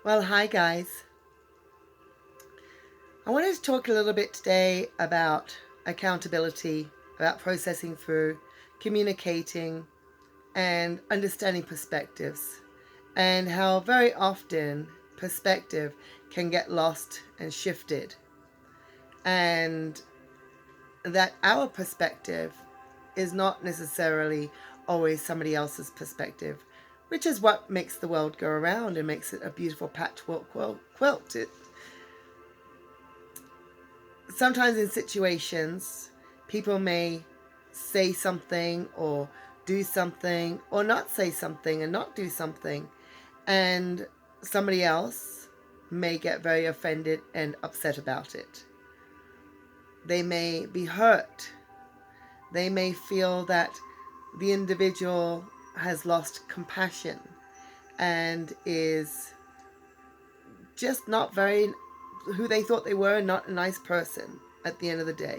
Well, hi guys. I wanted to talk a little bit today about accountability, about processing through, communicating, and understanding perspectives, and how very often perspective can get lost and shifted, and that our perspective is not necessarily always somebody else's perspective, which is what makes the world go around and makes it a beautiful patchwork quilt. Sometimes in situations, people may say something or do something or not say something and not do something, and somebody else may get very offended and upset about it. They may be hurt. They may feel that the individual has lost compassion and is just not very who they thought they were, not a nice person at the end of the day.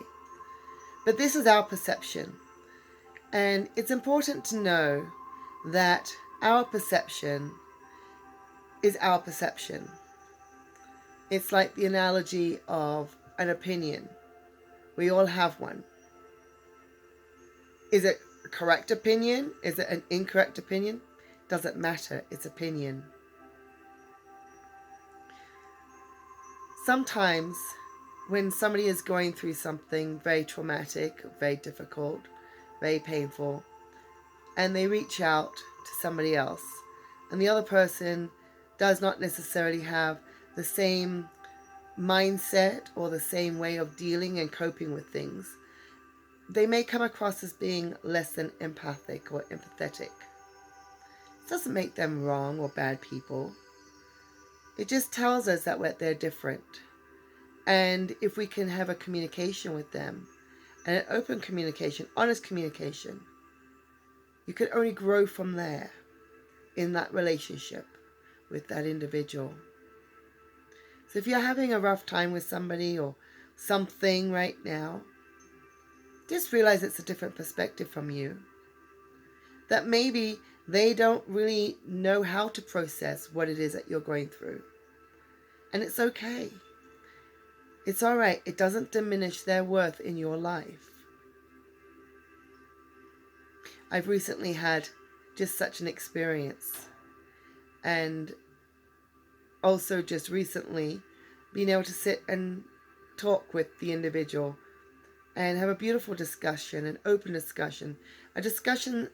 But this is our perception. And it's important to know that our perception is our perception. It's like the analogy of an opinion. We all have one. Is it a correct opinion? Is it an incorrect opinion? Doesn't matter. It's opinion. Sometimes when somebody is going through something very traumatic, very difficult, very painful, and they reach out to somebody else, and the other person does not necessarily have the same mindset or the same way of dealing and coping with things, they may come across as being less than empathic or empathetic. It doesn't make them wrong or bad people. It just tells us that they're different. And if we can have a communication with them, and an open communication, honest communication, you can only grow from there in that relationship with that individual. So if you're having a rough time with somebody or something right now, just realize it's a different perspective from you. That maybe they don't really know how to process what it is that you're going through. And it's okay. It's all right. It doesn't diminish their worth in your life. I've recently had just such an experience. And also just recently being able to sit and talk with the individual and have a beautiful discussion, an open discussion, a discussion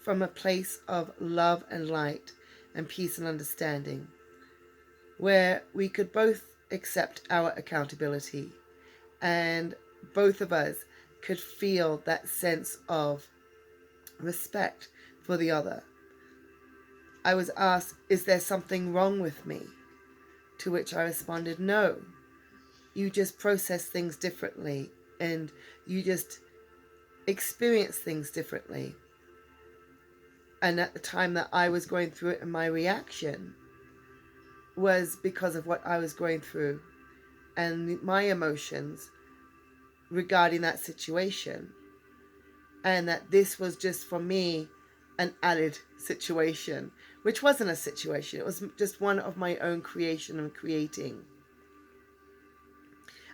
from a place of love and light and peace and understanding, where we could both accept our accountability and both of us could feel that sense of respect for the other. I was asked, is there something wrong with me? To which I responded, no. You just process things differently and you just experience things differently. And at the time that I was going through it, and my reaction was because of what I was going through and my emotions regarding that situation. And that this was just for me an added situation, which wasn't a situation. It was just one of my own creation and creating.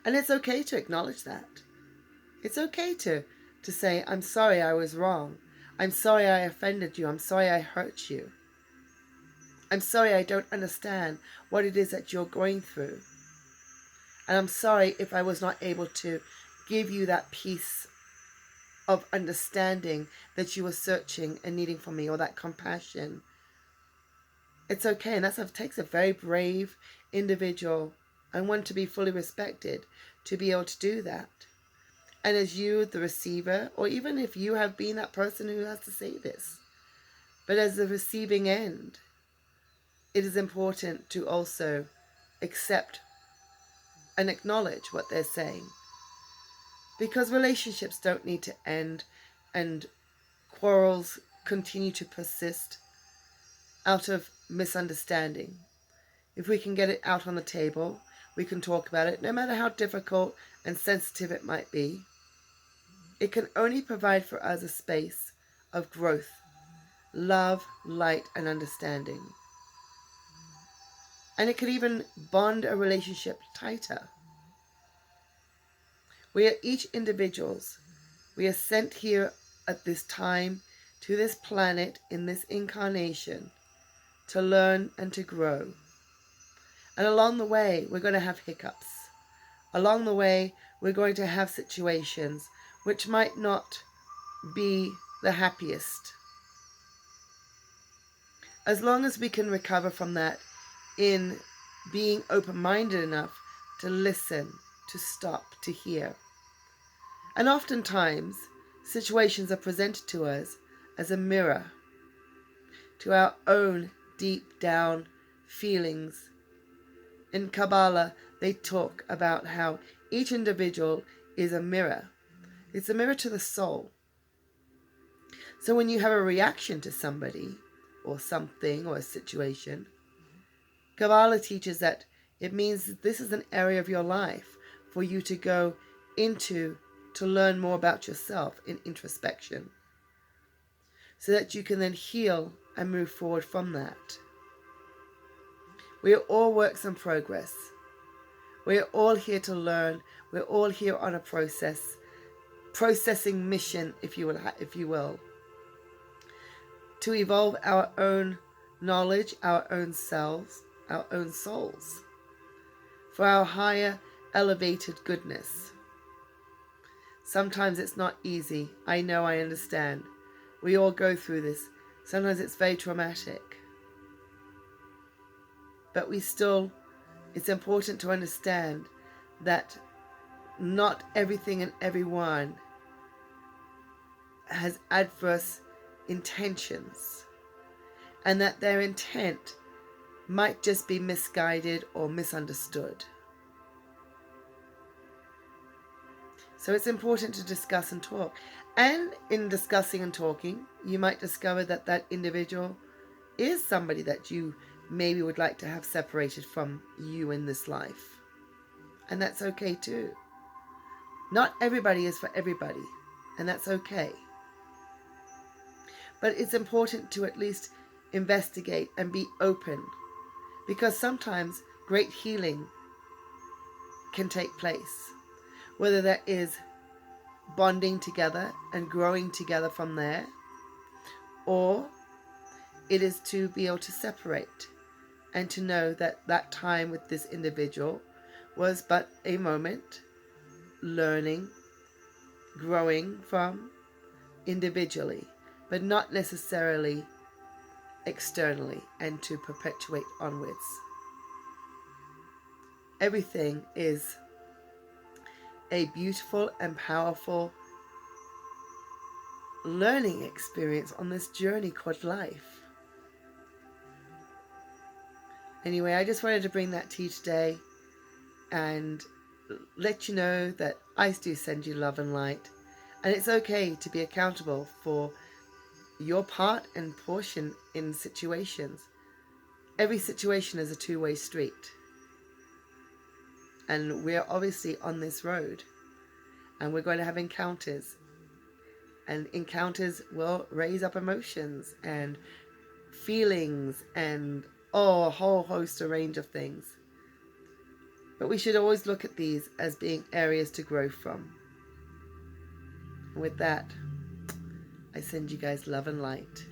And it's okay to acknowledge that. It's okay to say, I'm sorry I was wrong. I'm sorry I offended you. I'm sorry I hurt you. I'm sorry I don't understand what it is that you're going through. And I'm sorry if I was not able to give you that piece of understanding that you were searching and needing from me, or that compassion. It's okay, and that takes a very brave individual and one to be fully respected to be able to do that. And as you, the receiver, or even if you have been that person who has to say this, but as the receiving end, it is important to also accept and acknowledge what they're saying. Because relationships don't need to end and quarrels continue to persist out of misunderstanding. If we can get it out on the table, we can talk about it, no matter how difficult and sensitive it might be. It can only provide for us a space of growth, love, light, and understanding. And it could even bond a relationship tighter. We are each individuals. We are sent here at this time to this planet in this incarnation to learn and to grow. And along the way, we're going to have hiccups. Along the way, we're going to have situations which might not be the happiest. As long as we can recover from that in being open-minded enough to listen, to stop, to hear. And oftentimes, situations are presented to us as a mirror to our own deep down feelings. In Kabbalah, they talk about how each individual is a mirror. It's a mirror to the soul. So when you have a reaction to somebody or something or a situation, Kabbalah teaches that it means that this is an area of your life for you to go into to learn more about yourself in introspection, so that you can then heal and move forward from that. We are all works in progress. We are all here to learn. We're all here on a processing mission, if you will, to evolve our own knowledge, our own selves, our own souls, for our higher, elevated goodness. Sometimes it's not easy. I know, I understand. We all go through this. Sometimes it's very traumatic. But it's important to understand that not everything and everyone has adverse intentions, and that their intent might just be misguided or misunderstood. So it's important to discuss and talk. And in discussing and talking, you might discover that that individual is somebody that you maybe would like to have separated from you in this life. And that's okay too. Not everybody is for everybody, and that's okay. But it's important to at least investigate and be open, because sometimes great healing can take place, whether that is bonding together and growing together from there, or it is to be able to separate and to know that that time with this individual was but a moment, learning, growing from individually, but not necessarily externally, and to perpetuate onwards. Everything is a beautiful and powerful learning experience on this journey called life. Anyway, I just wanted to bring that to you today and let you know that I do send you love and light, and it's okay to be accountable for your part and portion in situations. Every situation is a two-way street, and we're obviously on this road, and we're going to have encounters, and encounters will raise up emotions and feelings and a whole host of range of things. But we should always look at these as being areas to grow from. And with that, I send you guys love and light.